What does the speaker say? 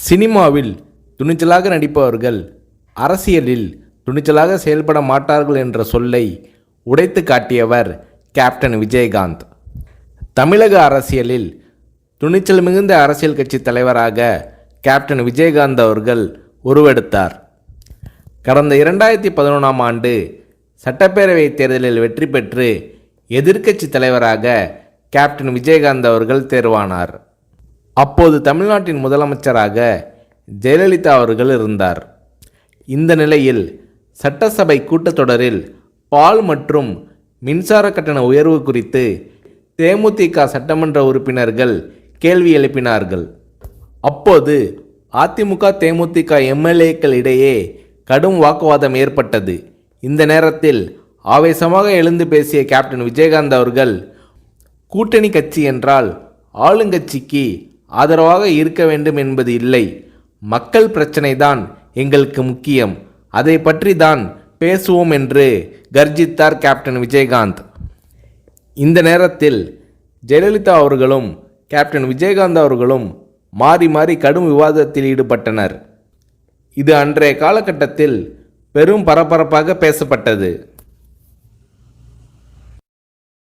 சினிமாவில் துணிச்சலாக நடிப்பவர்கள் அரசியலில் துணிச்சலாக செயல்பட மாட்டார்கள் என்ற சொல்லை உடைத்து காட்டியவர் கேப்டன் விஜயகாந்த். தமிழக அரசியலில் துணிச்சல் மிகுந்த அரசியல் கட்சி தலைவராக கேப்டன் விஜயகாந்த் அவர்கள் உருவெடுத்தார். கடந்த 2011ஆம் ஆண்டு சட்டப்பேரவை தேர்தலில் வெற்றி பெற்று எதிர்க்கட்சி தலைவராக கேப்டன் விஜயகாந்த் அவர்கள் தேர்வானார். அப்போது தமிழ்நாட்டின் முதலமைச்சராக ஜெயலலிதா அவர்கள் இருந்தார். இந்த நிலையில் சட்டசபை கூட்டத்தொடரில் பால் மற்றும் மின்சார கட்டண உயர்வு குறித்து தேமுதிக சட்டமன்ற உறுப்பினர்கள் கேள்வி எழுப்பினார்கள். அப்போது அதிமுக தேமுதிக எம்எல்ஏக்கள் இடையே கடும் வாக்குவாதம் ஏற்பட்டது. இந்த நேரத்தில் ஆவேசமாக எழுந்து பேசிய கேப்டன் விஜயகாந்த் அவர்கள், கூட்டணி கட்சி என்றால் ஆளுங்கட்சிக்கு ஆதரவாக இருக்க வேண்டும் என்பது இல்லை, மக்கள் பிரச்சனை தான் எங்களுக்கு முக்கியம், அதை பற்றி தான் பேசுவோம் என்று கர்ஜித்தார் கேப்டன் விஜயகாந்த். இந்த நேரத்தில் ஜெயலலிதா அவர்களும் கேப்டன் விஜயகாந்த் அவர்களும் மாறி மாறி கடும் விவாதத்தில் ஈடுபட்டனர். இது அன்றைய காலகட்டத்தில் பெரும் பரபரப்பாக பேசப்பட்டது.